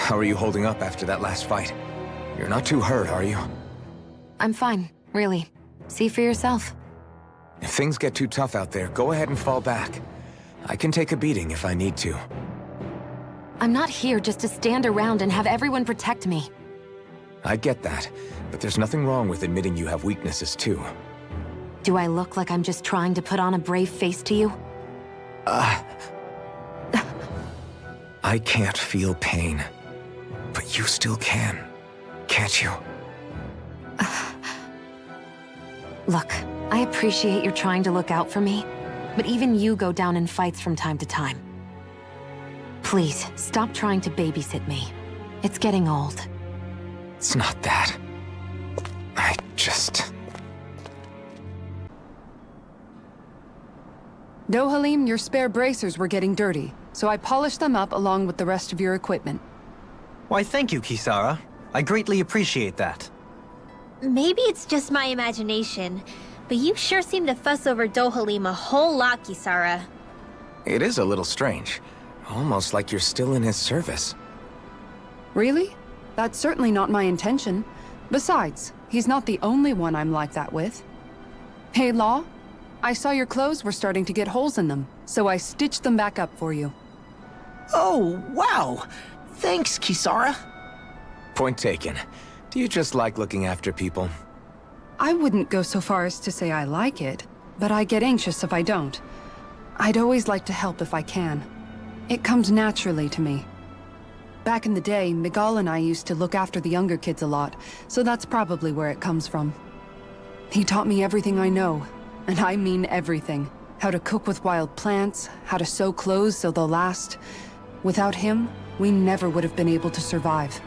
How are you holding up after that last fight? You're not too hurt, are you? I'm fine, really. See for yourself. If things get too tough out there, go ahead and fall back. I can take a beating if I need to. I'm not here just to stand around and have everyone protect me. I get that, but there's nothing wrong with admitting you have weaknesses too. Do I look like I'm just trying to put on a brave face to you? I can't feel pain. But you still can, can't you? Look, I appreciate you're trying to look out for me, but even you go down in fights from time to time. Please, stop trying to babysit me. It's getting old. It's not that. I just... Dohalim, your spare bracers were getting dirty, so I polished them up along with the rest of your equipment. Why, thank you, Kisara. I greatly appreciate that. Maybe it's just my imagination, but you sure seem to fuss over Dohalim a whole lot, Kisara. It is a little strange. Almost like you're still in his service. Really? That's certainly not my intention. Besides, he's not the only one I'm like that with. Hey, Law, I saw your clothes were starting to get holes in them, so I stitched them back up for you. Oh, wow! Thanks, Kisara. Point taken. Do you just like looking after people? I wouldn't go so far as to say I like it, but I get anxious if I don't. I'd always like to help if I can. It comes naturally to me. Back in the day, Miguel and I used to look after the younger kids a lot, so that's probably where it comes from. He taught me everything I know, and I mean everything. How to cook with wild plants, how to sew clothes so they'll last. Without him, we never would have been able to survive.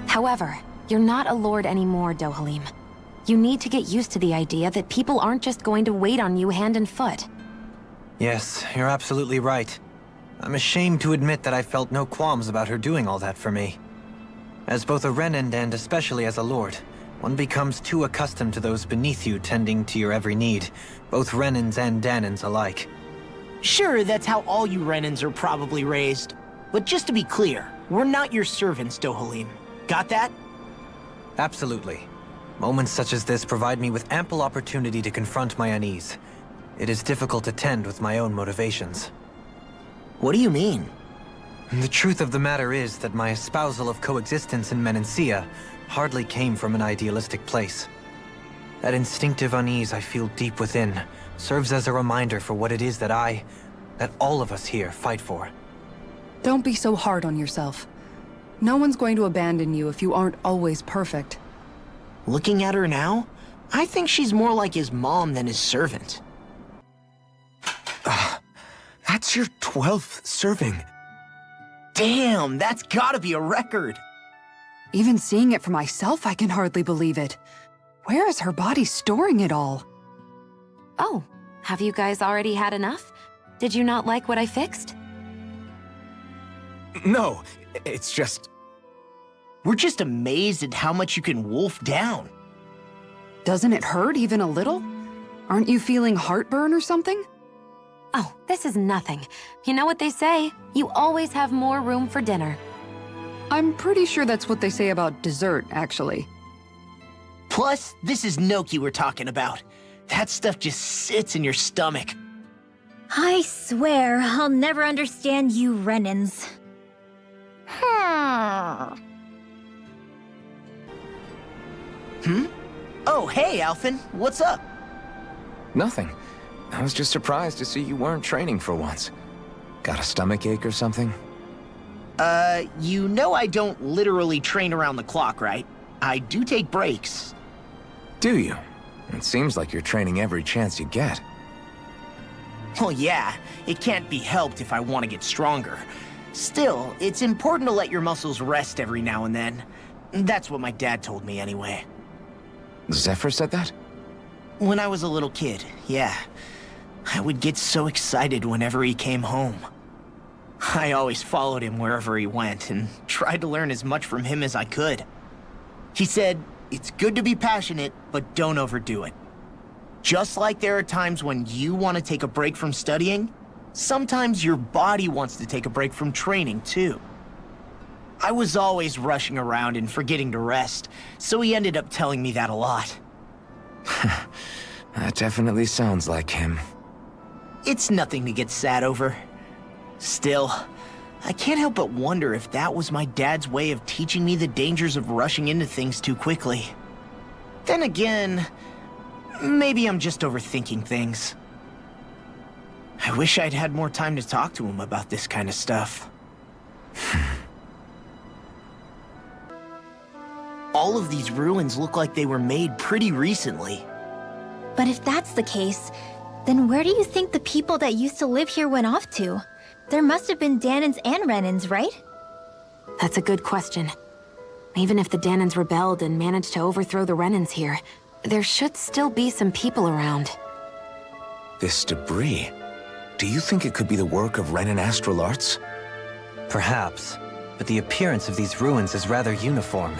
However, you're not a lord anymore, Dohalim. You need to get used to the idea that people aren't just going to wait on you hand and foot. Yes, you're absolutely right. I'm ashamed to admit that I felt no qualms about her doing all that for me. As both a Renan and especially as a lord, one becomes too accustomed to those beneath you tending to your every need, both Renans and Danans alike. Sure, that's how all you Renans are probably raised. But just to be clear, we're not your servants, Dohalim. Got that? Absolutely. Moments such as this provide me with ample opportunity to confront my unease. It is difficult to tend with my own motivations. What do you mean? The truth of the matter is that my espousal of coexistence in Menancia hardly came from an idealistic place. That instinctive unease I feel deep within serves as a reminder for what it is that all of us here fight for. Don't be so hard on yourself. No one's going to abandon you if you aren't always perfect. Looking at her now, I think she's more like his mom than his servant. That's your 12th serving. Damn, that's gotta be a record! Even seeing it for myself, I can hardly believe it. Where is her body storing it all? Oh, have you guys already had enough? Did you not like what I fixed? No, it's just... We're just amazed at how much you can wolf down. Doesn't it hurt even a little? Aren't you feeling heartburn or something? Oh, this is nothing. You know what they say? You always have more room for dinner. I'm pretty sure that's what they say about dessert, actually. Plus, this is gnocchi we're talking about. That stuff just sits in your stomach. I swear I'll never understand you Renans. Oh, hey, Alphen. What's up? Nothing. I was just surprised to see you weren't training for once. Got a stomachache or something? You know I don't literally train around the clock, right? I do take breaks. Do you? It seems like you're training every chance you get. Well, yeah, it can't be helped if I want to get stronger. Still, it's important to let your muscles rest every now and then. That's what my dad told me anyway. Zephyr said that? When I was a little kid, yeah. I would get so excited whenever he came home. I always followed him wherever he went and tried to learn as much from him as I could. He said, it's good to be passionate, but don't overdo it. Just like there are times when you want to take a break from studying, sometimes your body wants to take a break from training, too. I was always rushing around and forgetting to rest, so he ended up telling me that a lot. That definitely sounds like him. It's nothing to get sad over. Still, I can't help but wonder if that was my dad's way of teaching me the dangers of rushing into things too quickly. Then again, maybe I'm just overthinking things. I wish I'd had more time to talk to him about this kind of stuff. All of these ruins look like they were made pretty recently. But if that's the case, then where do you think the people that used to live here went off to? There must have been Danans and Renans, right? That's a good question. Even if the Danans rebelled and managed to overthrow the Renans here, there should still be some people around. This debris, do you think it could be the work of Renan astral arts? Perhaps, but the appearance of these ruins is rather uniform,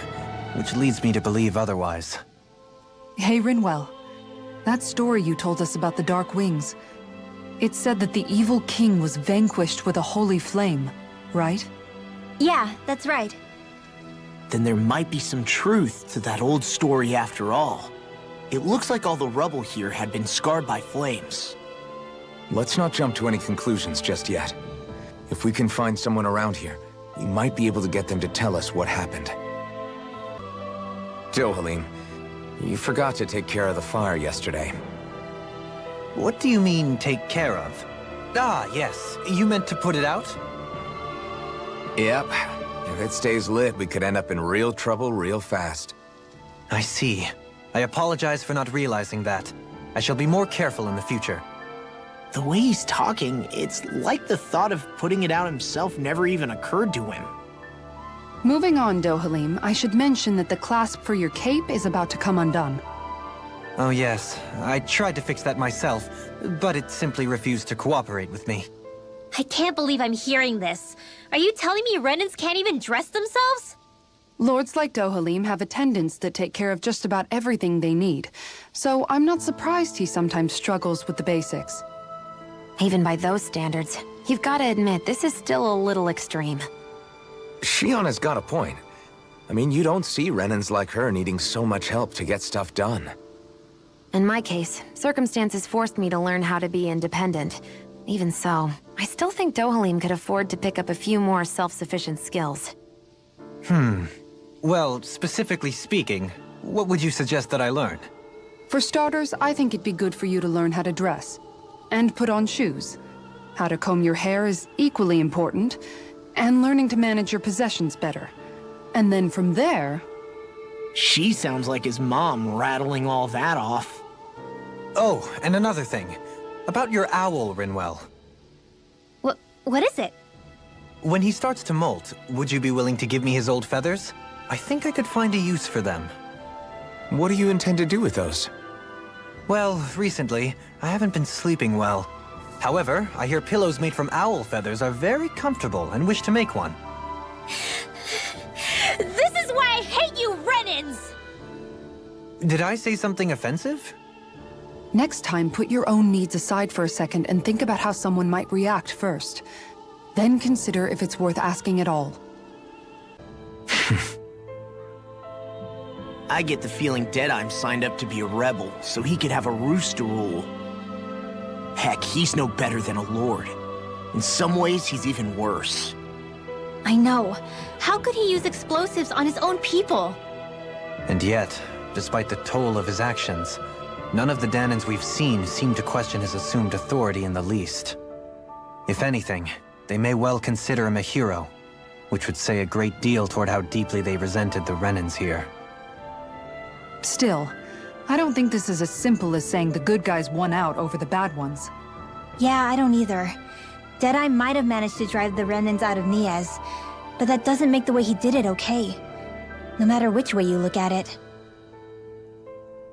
which leads me to believe otherwise. Hey, Rinwell. That story you told us about the Dark Wings, it said that the evil king was vanquished with a holy flame, right? Yeah, that's right. Then there might be some truth to that old story after all. It looks like all the rubble here had been scarred by flames. Let's not jump to any conclusions just yet. If we can find someone around here, we might be able to get them to tell us what happened. Dohalim, you forgot to take care of the fire yesterday. What do you mean, take care of? Ah, yes. You meant to put it out? Yep. If it stays lit, we could end up in real trouble real fast. I see. I apologize for not realizing that. I shall be more careful in the future. The way he's talking, it's like the thought of putting it out himself never even occurred to him. Moving on, Dohalim, I should mention that the clasp for your cape is about to come undone. Oh yes, I tried to fix that myself, but it simply refused to cooperate with me. I can't believe I'm hearing this. Are you telling me Renans can't even dress themselves? Lords like Dohalim have attendants that take care of just about everything they need, so I'm not surprised he sometimes struggles with the basics. Even by those standards, you've got to admit this is still a little extreme. Shion has got a point. I mean, you don't see Renans like her needing so much help to get stuff done. In my case, circumstances forced me to learn how to be independent. Even so, I still think Dohalim could afford to pick up a few more self-sufficient skills. Well, specifically speaking, what would you suggest that I learn? For starters, I think it'd be good for you to learn how to dress. And put on shoes. How to comb your hair is equally important. And learning to manage your possessions better. And then from there... She sounds like his mom rattling all that off. Oh, and another thing. About your owl, Rinwell. What is it? When he starts to molt, would you be willing to give me his old feathers? I think I could find a use for them. What do you intend to do with those? Well, recently, I haven't been sleeping well. However, I hear pillows made from owl feathers are very comfortable and wish to make one. This is why I hate you, Renans! Did I say something offensive? Next time, put your own needs aside for a second and think about how someone might react first. Then consider if it's worth asking at all. I get the feeling Deadeye's signed up to be a rebel, so he could have a roost to rule. Heck, he's no better than a lord. In some ways, he's even worse. I know. How could he use explosives on his own people? And yet, despite the toll of his actions, none of the Danans we've seen seem to question his assumed authority in the least. If anything, they may well consider him a hero, which would say a great deal toward how deeply they resented the Renans here. Still, I don't think this is as simple as saying the good guys won out over the bad ones. Yeah, I don't either. Deadeye might have managed to drive the Renans out of Niaz, but that doesn't make the way he did it okay. No matter which way you look at it.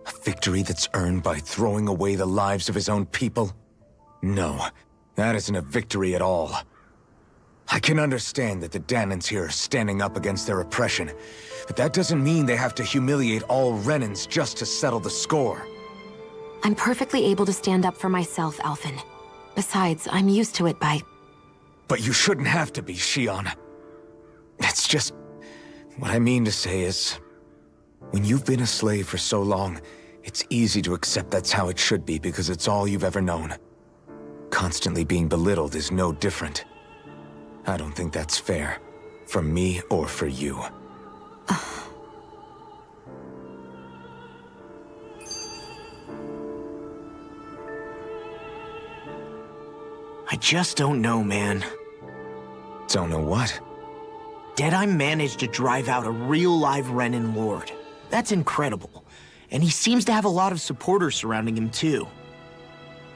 A victory that's earned by throwing away the lives of his own people? No, that isn't a victory at all. I can understand that the Danans here are standing up against their oppression, but that doesn't mean they have to humiliate all Renans just to settle the score. I'm perfectly able to stand up for myself, Alphen. Besides, I'm used to it by... But you shouldn't have to be, Shion. It's It's just... What I mean to say is... When you've been a slave for so long, it's easy to accept that's how it should be because it's all you've ever known. Constantly being belittled is no different. I don't think that's fair. For me or for you. I just don't know, man. Don't know what? Deadeye managed to drive out a real live Renan Lord. That's incredible. And he seems to have a lot of supporters surrounding him too.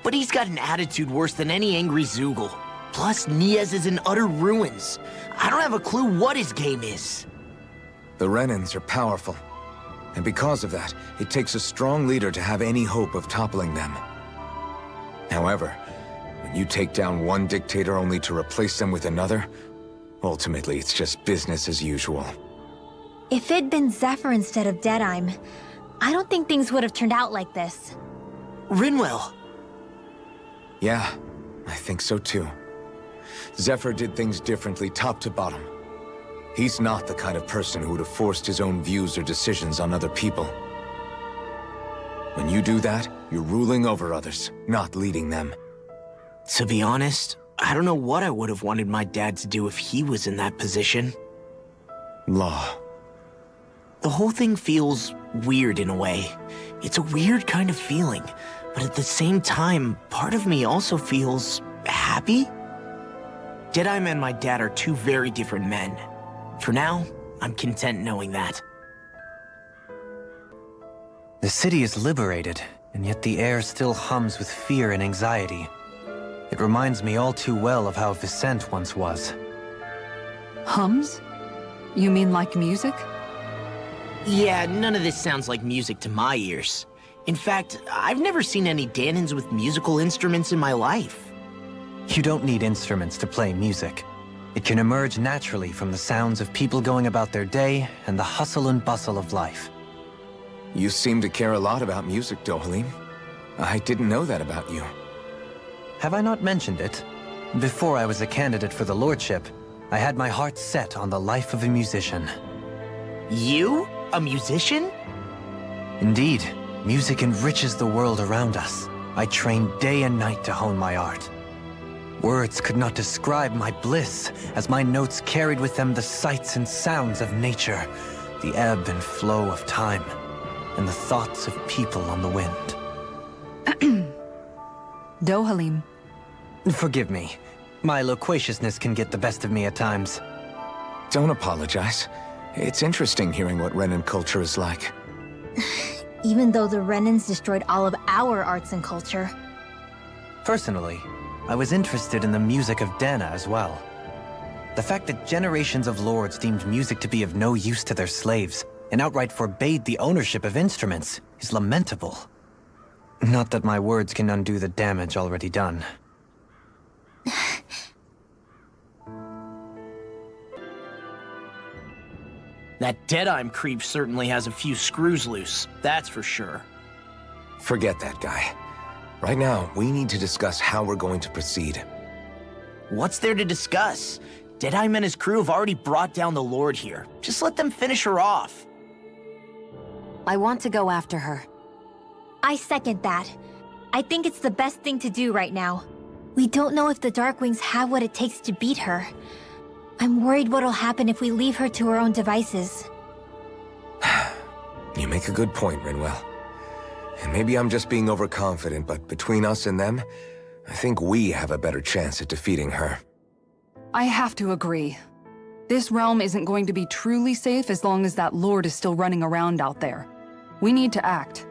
But he's got an attitude worse than any angry Zoogle. Plus, Niaz is in utter ruins. I don't have a clue what his game is. The Renans are powerful. And because of that, it takes a strong leader to have any hope of toppling them. However, when you take down one dictator only to replace them with another, ultimately it's just business as usual. If it'd been Zephyr instead of Deadeye, I don't think things would have turned out like this. Rinwell. Yeah, I think so too. Zephyr did things differently top to bottom. He's not the kind of person who would have forced his own views or decisions on other people. When you do that, you're ruling over others, not leading them. To be honest, I don't know what I would have wanted my dad to do if he was in that position. Law. The whole thing feels weird in a way. It's a weird kind of feeling, but at the same time, part of me also feels happy. Deadeye and my dad are two very different men. For now, I'm content knowing that. The city is liberated, and yet the air still hums with fear and anxiety. It reminds me all too well of how Vicente once was. Hums? You mean like music? Yeah, none of this sounds like music to my ears. In fact, I've never seen any Danans with musical instruments in my life. You don't need instruments to play music. It can emerge naturally from the sounds of people going about their day and the hustle and bustle of life. You seem to care a lot about music, Dohalim. I didn't know that about you. Have I not mentioned it? Before I was a candidate for the lordship, I had my heart set on the life of a musician. You? A musician? Indeed, music enriches the world around us. I trained day and night to hone my art. Words could not describe my bliss, as my notes carried with them the sights and sounds of nature, the ebb and flow of time, and the thoughts of people on the wind. Dohalim. Forgive me. My loquaciousness can get the best of me at times. Don't apologize. It's interesting hearing what Renan culture is like. Even though the Renans destroyed all of our arts and culture. Personally, I was interested in the music of Dana as well. The fact that generations of lords deemed music to be of no use to their slaves and outright forbade the ownership of instruments is lamentable. Not that my words can undo the damage already done. That Deadeye creep certainly has a few screws loose, that's for sure. Forget that guy. Right now, we need to discuss how we're going to proceed. What's there to discuss? Deadeye and his crew have already brought down the Lord here. Just let them finish her off. I want to go after her. I second that. I think it's the best thing to do right now. We don't know if the Darkwings have what it takes to beat her. I'm worried what'll happen if we leave her to her own devices. You make a good point, Rinwell. And maybe I'm just being overconfident, but between us and them, I think we have a better chance at defeating her. I have to agree. This realm isn't going to be truly safe as long as that Lord is still running around out there. We need to act.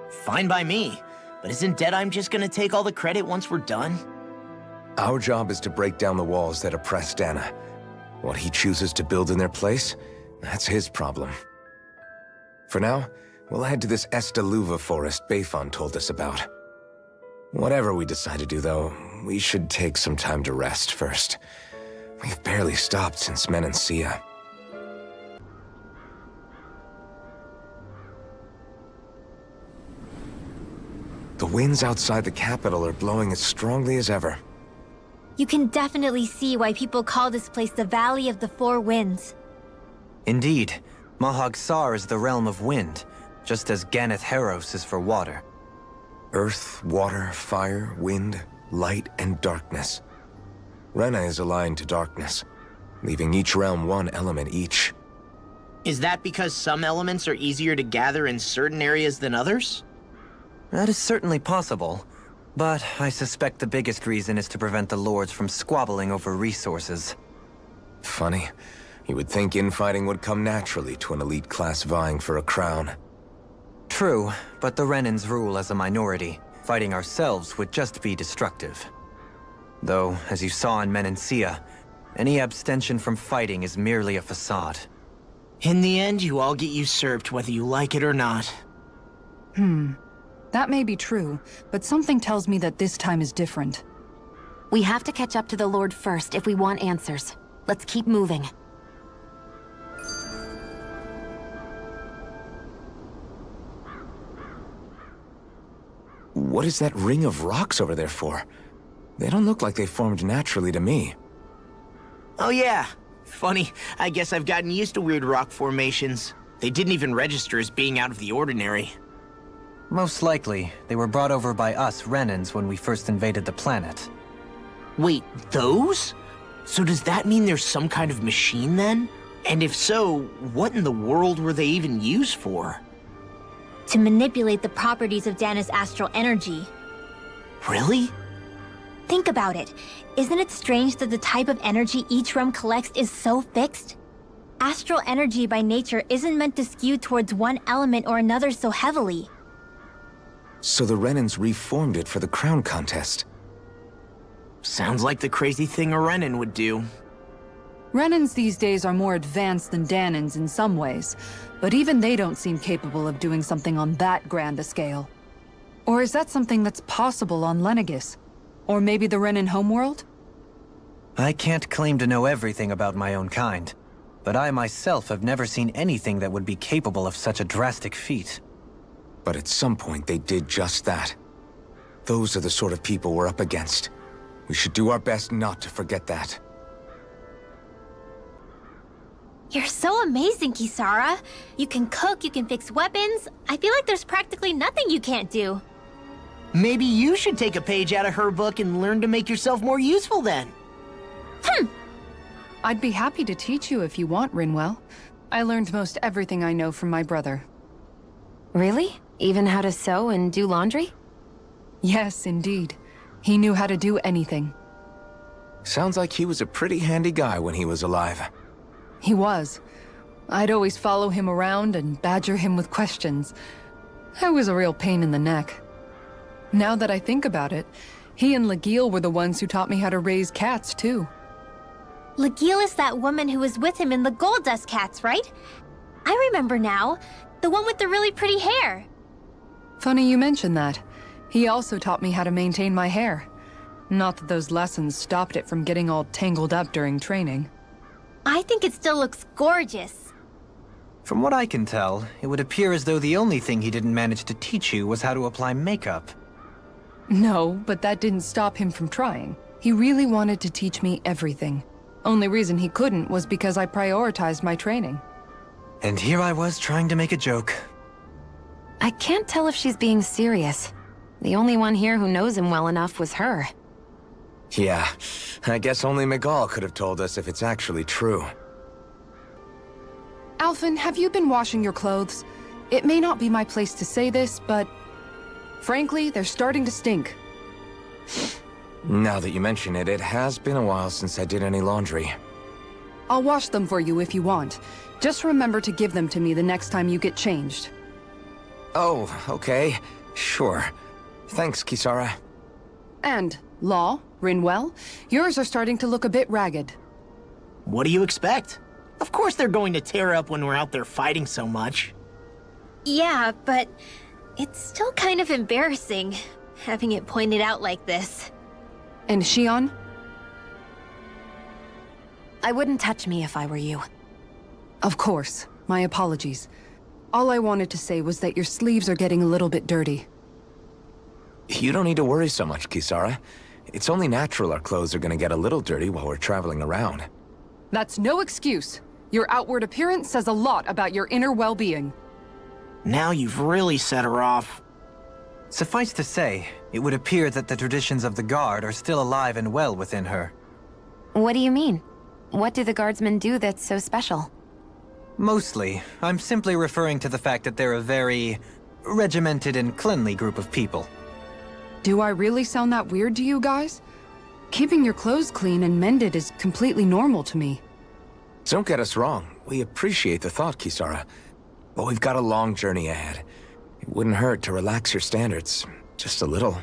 Fine by me. But isn't Deadeye just gonna take all the credit once we're done? Our job is to break down the walls that oppress Dana. What he chooses to build in their place, that's his problem. For now, we'll head to this Estaluva forest Bayfon told us about. Whatever we decide to do, though, we should take some time to rest first. We've barely stopped since Menancia. The winds outside the capital are blowing as strongly as ever. You can definitely see why people call this place the Valley of the Four Winds. Indeed, Mahag Saar is the realm of wind, just as Ganeth Heros is for water. Earth, water, fire, wind, light, and darkness. Rena is aligned to darkness, leaving each realm one element each. Is that because some elements are easier to gather in certain areas than others? That is certainly possible, but I suspect the biggest reason is to prevent the lords from squabbling over resources. Funny. You would think infighting would come naturally to an elite class vying for a crown. True, but the Renans rule as a minority. Fighting ourselves would just be destructive. Though, as you saw in Menancia, any abstention from fighting is merely a facade. In the end, you all get usurped whether you like it or not. That may be true, but something tells me that this time is different. We have to catch up to the Lord first if we want answers. Let's keep moving. What is that ring of rocks over there for? They don't look like they formed naturally to me. Oh yeah. Funny, I guess I've gotten used to weird rock formations. They didn't even register as being out of the ordinary. Most likely, they were brought over by us Renans when we first invaded the planet. Wait, those? So does that mean there's some kind of machine then? And if so, what in the world were they even used for? To manipulate the properties of Dana's astral energy. Really? Think about it. Isn't it strange that the type of energy each realm collects is so fixed? Astral energy by nature isn't meant to skew towards one element or another so heavily. So the Renans reformed it for the crown contest. Sounds like the crazy thing a Renan would do. Renans these days are more advanced than Danans in some ways, but even they don't seem capable of doing something on that grand a scale. Or is that something that's possible on Lenegis? Or maybe the Renan homeworld? I can't claim to know everything about my own kind, but I myself have never seen anything that would be capable of such a drastic feat. But at some point they did just that. Those are the sort of people we're up against. We should do our best not to forget that. You're so amazing, Kisara. You can cook, you can fix weapons. I feel like there's practically nothing you can't do. Maybe you should take a page out of her book and learn to make yourself more useful then. I'd be happy to teach you if you want, Rinwell. I learned most everything I know from my brother. Really? Even how to sew and do laundry? Yes, indeed. He knew how to do anything. Sounds like he was a pretty handy guy when he was alive. He was. I'd always follow him around and badger him with questions. I was a real pain in the neck. Now that I think about it, he and Legil were the ones who taught me how to raise cats, too. Legil is that woman who was with him in the Gold Dust Cats, right? I remember now. The one with the really pretty hair. Funny you mention that. He also taught me how to maintain my hair. Not that those lessons stopped it from getting all tangled up during training. I think it still looks gorgeous. From what I can tell, it would appear as though the only thing he didn't manage to teach you was how to apply makeup. No, but that didn't stop him from trying. He really wanted to teach me everything. Only reason he couldn't was because I prioritized my training. And here I was trying to make a joke. I can't tell if she's being serious. The only one here who knows him well enough was her. Yeah, I guess only Miguel could have told us if it's actually true. Alphen, have you been washing your clothes? It may not be my place to say this, but... frankly, they're starting to stink. Now that you mention it, it has been a while since I did any laundry. I'll wash them for you if you want. Just remember to give them to me the next time you get changed. Oh, okay. Sure. Thanks, Kisara. And, Law, Rinwell, yours are starting to look a bit ragged. What do you expect? Of course they're going to tear up when we're out there fighting so much. Yeah, but it's still kind of embarrassing, having it pointed out like this. And Shion? I wouldn't touch me if I were you. Of course. My apologies. All I wanted to say was that your sleeves are getting a little bit dirty. You don't need to worry so much, Kisara. It's only natural our clothes are gonna get a little dirty while we're traveling around. That's no excuse. Your outward appearance says a lot about your inner well-being. Now you've really set her off. Suffice to say, it would appear that the traditions of the Guard are still alive and well within her. What do you mean? What do the guardsmen do that's so special? Mostly, I'm simply referring to the fact that they're a very regimented and cleanly group of people. Do I really sound that weird to you guys? Keeping your clothes clean and mended is completely normal to me. Don't get us wrong. We appreciate the thought, Kisara. But we've got a long journey ahead. It wouldn't hurt to relax your standards. Just a little.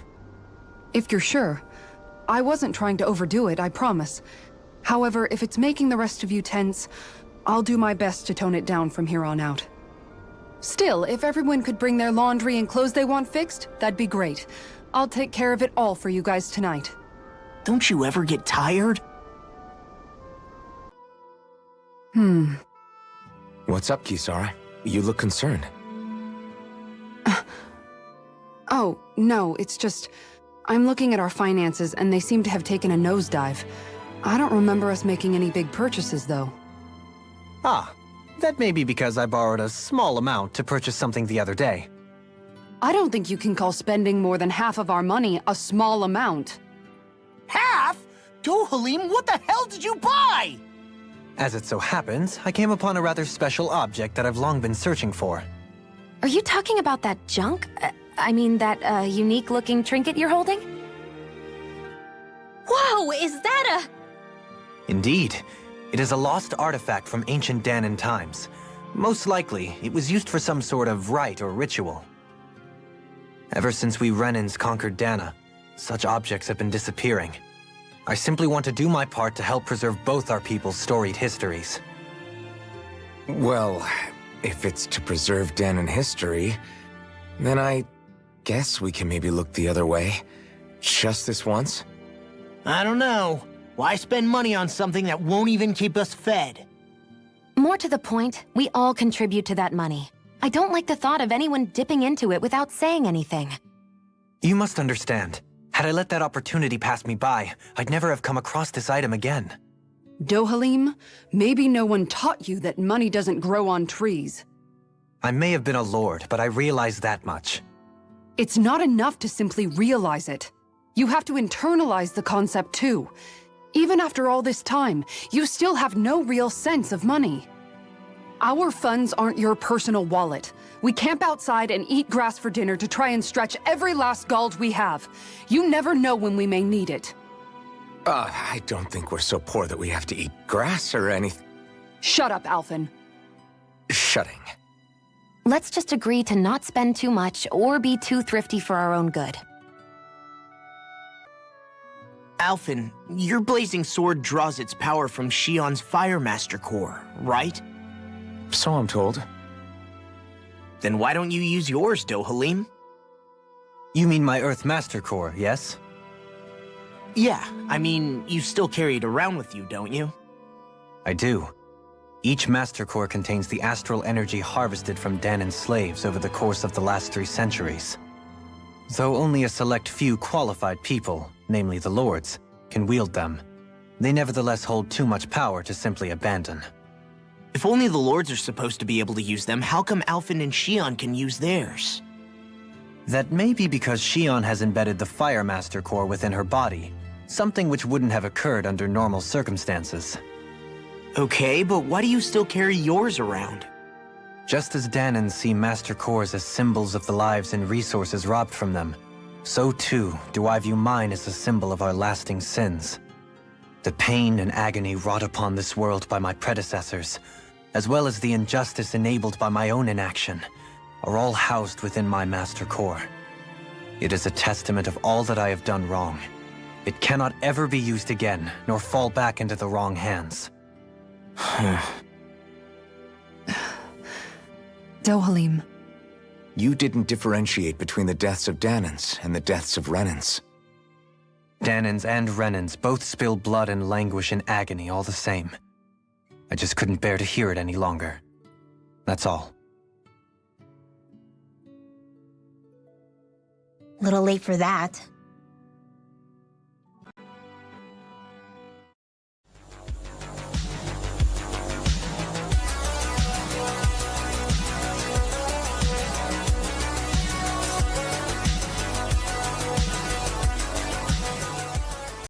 If you're sure. I wasn't trying to overdo it, I promise. However, if it's making the rest of you tense, I'll do my best to tone it down from here on out. Still, if everyone could bring their laundry and clothes they want fixed, that'd be great. I'll take care of it all for you guys tonight. Don't you ever get tired? What's up, Kisara? You look concerned. Oh, no, it's just... I'm looking at our finances and they seem to have taken a nosedive. I don't remember us making any big purchases, though. Ah, that may be because I borrowed a small amount to purchase something the other day. I don't think you can call spending more than half of our money a small amount. Half? Dohalim, what the hell did you buy? As it so happens, I came upon a rather special object that I've long been searching for. Are you talking about that junk? I mean, that unique-looking trinket you're holding? Whoa, is that a... Indeed. It is a lost artifact from ancient Danan times. Most likely, it was used for some sort of rite or ritual. Ever since we Renans conquered Dana, such objects have been disappearing. I simply want to do my part to help preserve both our people's storied histories. Well, if it's to preserve Danan history, then I guess we can maybe look the other way. Just this once? I don't know. Why spend money on something that won't even keep us fed? More to the point, we all contribute to that money. I don't like the thought of anyone dipping into it without saying anything. You must understand. Had I let that opportunity pass me by, I'd never have come across this item again. Dohalim, maybe no one taught you that money doesn't grow on trees. I may have been a lord, but I realize that much. It's not enough to simply realize it. You have to internalize the concept too. Even after all this time, you still have no real sense of money. Our funds aren't your personal wallet. We camp outside and eat grass for dinner to try and stretch every last gold we have. You never know when we may need it. I don't think we're so poor that we have to eat grass or anything. Shut up, Alphen. Shutting. Let's just agree to not spend too much or be too thrifty for our own good. Alphen, your blazing sword draws its power from Shion's Fire Master core, right? So I'm told. Then why don't you use yours, Dohalim? You mean my Earth Master Core, yes? Yeah, I mean, you still carry it around with you, don't you? I do. Each Master Core contains the astral energy harvested from Danan's slaves over the course of the last 3 centuries. Though only a select few qualified people, namely the Lords, can wield them, they nevertheless hold too much power to simply abandon. If only the Lords are supposed to be able to use them, how come Alphen and Shion can use theirs? That may be because Shion has embedded the Fire Master Core within her body, something which wouldn't have occurred under normal circumstances. Okay, but why do you still carry yours around? Just as Danans see Master Cores as symbols of the lives and resources robbed from them, so too do I view mine as a symbol of our lasting sins. The pain and agony wrought upon this world by my predecessors, as well as the injustice enabled by my own inaction, are all housed within my Master Core. It is a testament of all that I have done wrong. It cannot ever be used again, nor fall back into the wrong hands. Dohalim. You didn't differentiate between the deaths of Danans and the deaths of Renans. Danans and Renans both spill blood and languish in agony all the same. I just couldn't bear to hear it any longer. That's all. Little late for that.